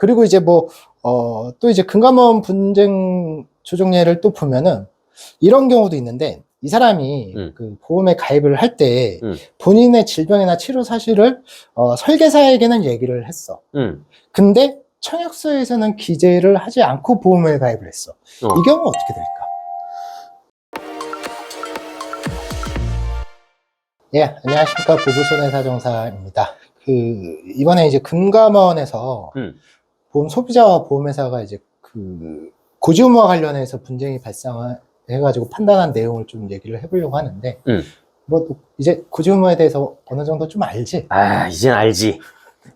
그리고 이제 뭐, 또 이제 금감원 분쟁 조정례를 또 보면은 이런 경우도 있는데, 이 사람이 그 보험에 가입을 할 때 본인의 질병이나 치료 사실을 설계사에게는 얘기를 했어. 근데 청약서에서는 기재를 하지 않고 보험에 가입을 했어. 이 경우는 어떻게 될까? 예, 안녕하십니까. 부부손해사정사입니다. 이번에 이제 금감원에서 보험 소비자와 보험회사가 이제 고지 의무와 관련해서 분쟁이 발생해가지고 판단한 내용을 좀 얘기를 해보려고 하는데, 뭐, 이제 고지 의무에 대해서 어느 정도 좀 알지? 아, 이젠 알지.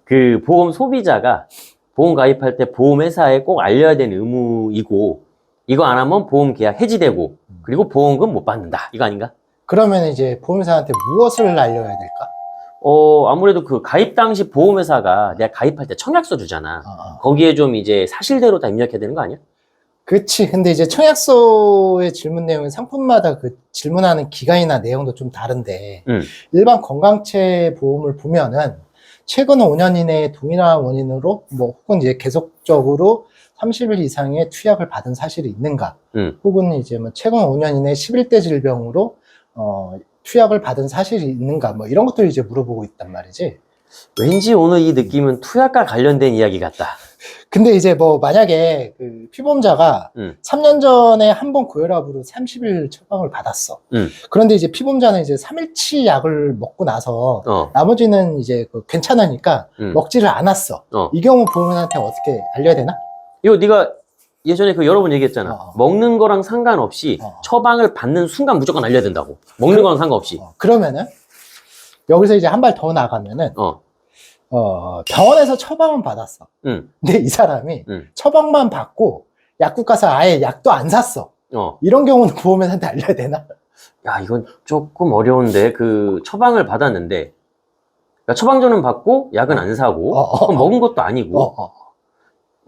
그 보험 소비자가 보험 가입할 때 보험회사에 꼭 알려야 되는 의무이고, 이거 안 하면 보험 계약 해지되고, 그리고 보험금 못 받는다. 이거 아닌가? 그러면 이제 보험회사한테 무엇을 알려야 될까? 아무래도 그 가입 당시 보험회사가 내가 가입할 때 청약서 주잖아. 거기에 좀 이제 사실대로 다 입력해야 되는 거 아니야? 그치. 근데 이제 청약서의 질문 내용은 상품마다 그 질문하는 기간이나 내용도 좀 다른데, 일반 건강체 보험을 보면은 최근 5년 이내에 동일한 원인으로 뭐 혹은 이제 계속적으로 30일 이상의 투약을 받은 사실이 있는가, 혹은 이제 뭐 최근 5년 이내에 11대 질병으로 투약을 받은 사실이 있는가, 뭐 이런 것들을 이제 물어보고 있단 말이지. 왠지 오늘 이 느낌은 투약과 관련된 이야기 같다. 근데 이제 뭐 만약에 그 피보험자가 3년 전에 한 번 고혈압으로 30일 처방을 받았어. 그런데 이제 피보험자는 이제 3일치 약을 먹고 나서 나머지는 이제 괜찮으니까 먹지를 않았어. 이 경우 보험인한테 어떻게 알려야 되나? 이거 네가 예전에 여러 번 얘기했잖아. 먹는 거랑 상관없이 처방을 받는 순간 무조건 알려야 된다고. 먹는 거랑 상관없이. 그러면은 여기서 이제 한 발 더 나가면은 병원에서 처방은 받았어. 근데 이 사람이 처방만 받고 약국 가서 아예 약도 안 샀어. 이런 경우는 보험회사한테 알려야 되나? 야, 이건 조금 어려운데, 처방을 받았는데, 그러니까 처방전은 받고 약은 안 사고, 그럼 먹은 것도 아니고,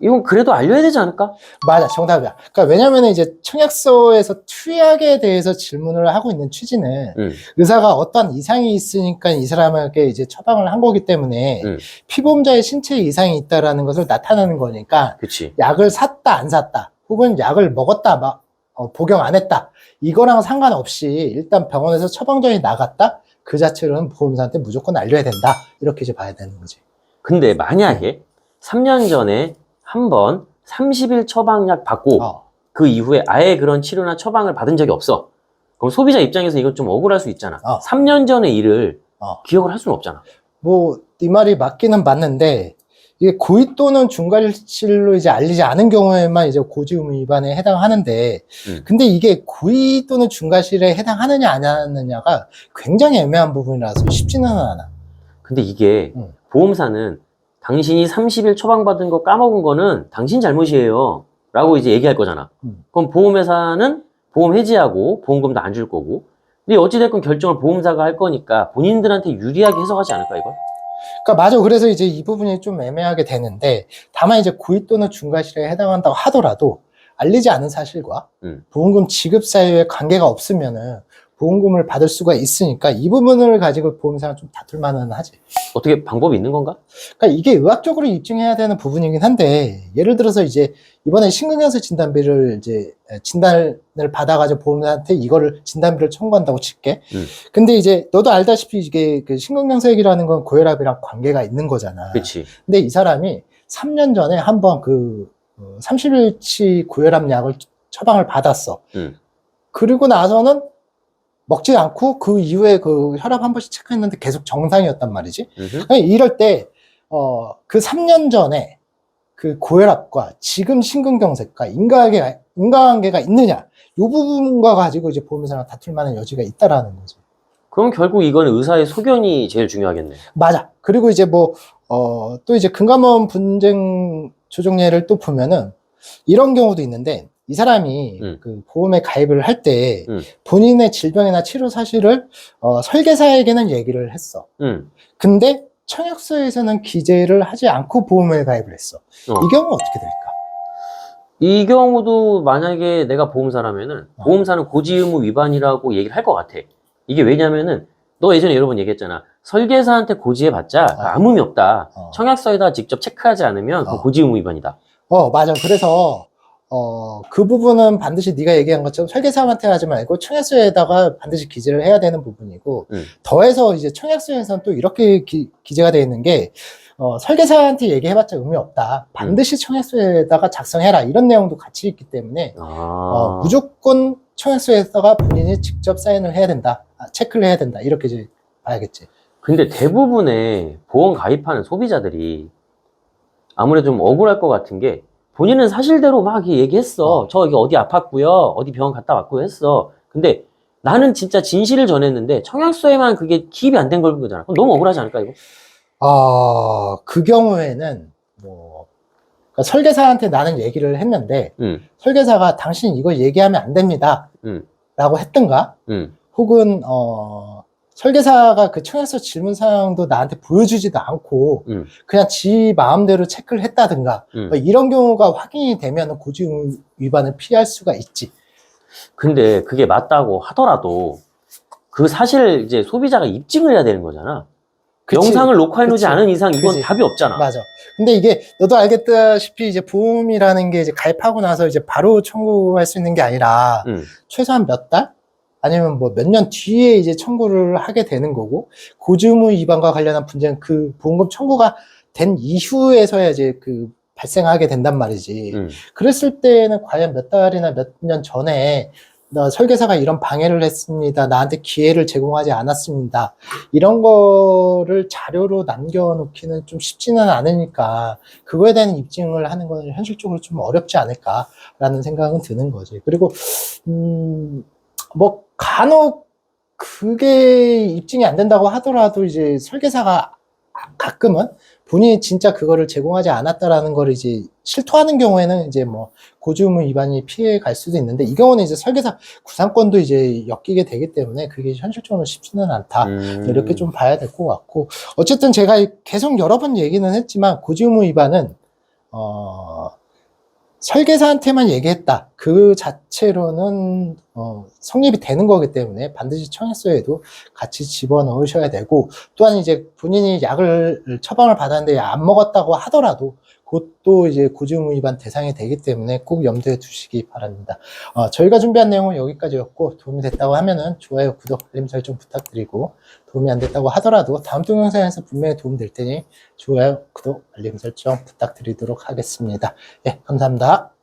이건 그래도 알려야 되지 않을까? 맞아, 정답이야. 그러니까 왜냐면 이제 청약서에서 투약에 대해서 질문을 하고 있는 취지는 의사가 어떤 이상이 있으니까 이 사람에게 이제 처방을 한 거기 때문에 피보험자의 신체에 이상이 있다라는 것을 나타내는 거니까. 그치. 약을 샀다 안 샀다 혹은 약을 먹었다 복용 안 했다 이거랑 상관없이 일단 병원에서 처방전이 나갔다 그 자체로는 보험사한테 무조건 알려야 된다 이렇게 이제 봐야 되는 거지. 근데 만약에 3년 전에 한 번 30일 처방약 받고 그 이후에 아예 그런 치료나 처방을 받은 적이 없어. 그럼 소비자 입장에서 이건 좀 억울할 수 있잖아. 3년 전의 일을 기억을 할 수는 없잖아. 뭐 네 말이 맞기는 맞는데 이게 고의 또는 중과실로 이제 알리지 않은 경우에만 이제 고지 의무 위반에 해당하는데, 근데 이게 고의 또는 중과실에 해당하느냐 안 하느냐가 굉장히 애매한 부분이라서 쉽지는 않아. 근데 이게 보험사는 당신이 30일 처방받은 거 까먹은 거는 당신 잘못이에요 라고 이제 얘기할 거잖아. 그럼 보험회사는 보험 해지하고 보험금도 안 줄 거고, 근데 어찌됐건 결정을 보험사가 할 거니까 본인들한테 유리하게 해석하지 않을까 이걸? 그러니까 맞아. 그래서 이제 이 부분이 좀 애매하게 되는데, 다만 이제 고의 또는 중과실에 해당한다고 하더라도 알리지 않은 사실과 보험금 지급 사이에 관계가 없으면은 보험금을 받을 수가 있으니까 이 부분을 가지고 보험사가 좀 다툴 만은 하지. 어떻게 방법이 있는 건가? 그러니까 이게 의학적으로 입증해야 되는 부분이긴 한데, 예를 들어서 이제 이번에 심근경색 진단비를 이제 진단을 받아가지고 보험사한테 이거를 진단비를 청구한다고 칠게. 근데 이제 너도 알다시피 이게 심근경색이라는 건 고혈압이랑 관계가 있는 거잖아. 그치. 근데 이 사람이 3년 전에 한번 30일치 고혈압 약을 처방을 받았어. 그리고 나서는 먹지 않고 그 이후에 혈압 한 번씩 체크했는데 계속 정상이었단 말이지. 이럴 때, 그 3년 전에 그 고혈압과 지금 심근경색과 인과관계가 있느냐, 이 부분과 가지고 이제 보험회사랑 다툴 만한 여지가 있다라는 거지. 그럼 결국 이건 의사의 소견이 제일 중요하겠네. 맞아. 그리고 이제 또 이제 금감원 분쟁 조정례를 또 보면은 이런 경우도 있는데, 이 사람이 그 보험에 가입을 할 때 본인의 질병이나 치료 사실을 설계사에게는 얘기를 했어. 근데 청약서에서는 기재를 하지 않고 보험에 가입을 했어. 이 경우는 어떻게 될까? 이 경우도 만약에 내가 보험사라면은 보험사는 고지 의무 위반이라고 얘기를 할 것 같아. 이게 왜냐면은 너 예전에 여러 번 얘기했잖아. 설계사한테 고지해봤자 아무 의미 없다. 청약서에다 직접 체크하지 않으면 그 고지 의무 위반이다. 맞아. 그래서 그 부분은 반드시 네가 얘기한 것처럼 설계사한테 하지 말고 청약서에다가 반드시 기재를 해야 되는 부분이고, 더해서 이제 청약서에서는 또 이렇게 기재가 되어 있는 게, 설계사한테 얘기해봤자 의미 없다. 반드시 청약서에다가 작성해라. 이런 내용도 같이 있기 때문에, 무조건 청약서에다가 본인이 직접 사인을 해야 된다. 체크를 해야 된다. 이렇게 이제 봐야겠지. 근데 대부분의 보험 가입하는 소비자들이 아무래도 좀 억울할 것 같은 게, 본인은 사실대로 막 얘기했어. 저 여기 어디 아팠고요. 어디 병원 갔다 왔고요 했어. 근데 나는 진짜 진실을 전했는데 청약서에만 그게 기입이 안 된 걸 거잖아. 그럼 너무 억울하지 않을까, 이거? 그 경우에는 그러니까 설계사한테 나는 얘기를 했는데, 설계사가 당신 이거 얘기하면 안 됩니다. 라고 했던가, 혹은, 설계사가 그 청약서 질문 사항도 나한테 보여주지도 않고, 그냥 지 마음대로 체크를 했다든가, 이런 경우가 확인이 되면 고지 위반을 피할 수가 있지. 근데 그게 맞다고 하더라도 그 사실 이제 소비자가 입증을 해야 되는 거잖아. 그치, 영상을 녹화해놓지 않은 이상 이건 그치. 답이 없잖아. 맞아. 근데 이게 너도 알겠다시피 이제 보험이라는 게 이제 가입하고 나서 이제 바로 청구할 수 있는 게 아니라 최소한 몇 달? 아니면 뭐 몇 년 뒤에 이제 청구를 하게 되는 거고, 고지의무 위반과 관련한 문제는 그 보험금 청구가 된 이후에서야 이제 그 발생하게 된단 말이지. 그랬을 때는 과연 몇 달이나 몇 년 전에 설계사가 이런 방해를 했습니다. 나한테 기회를 제공하지 않았습니다. 이런 거를 자료로 남겨놓기는 좀 쉽지는 않으니까 그거에 대한 입증을 하는 건 현실적으로 좀 어렵지 않을까라는 생각은 드는 거지. 그리고 뭐 간혹 그게 입증이 안 된다고 하더라도 이제 설계사가 가끔은 본인이 진짜 그거를 제공하지 않았다라는 걸 이제 실토하는 경우에는 이제 뭐 고지의무 위반이 피해 갈 수도 있는데, 이 경우는 이제 설계사 구상권도 이제 엮이게 되기 때문에 그게 현실적으로 쉽지는 않다. 이렇게 좀 봐야 될 것 같고, 어쨌든 제가 계속 여러 번 얘기는 했지만 고지의무 위반은 설계사한테만 얘기했다. 그 자체로는 성립이 되는 거기 때문에 반드시 청약서에도 같이 집어넣으셔야 되고, 또한 이제 본인이 약을 처방을 받았는데 안 먹었다고 하더라도 그것도 이제 고지의무 위반 대상이 되기 때문에 꼭 염두에 두시기 바랍니다. 저희가 준비한 내용은 여기까지였고, 도움이 됐다고 하면은 좋아요, 구독, 알림 설정 부탁드리고, 도움이 안 됐다고 하더라도 다음 동영상에서 분명히 도움 될 테니 좋아요, 구독, 알림 설정 부탁드리도록 하겠습니다. 예, 감사합니다.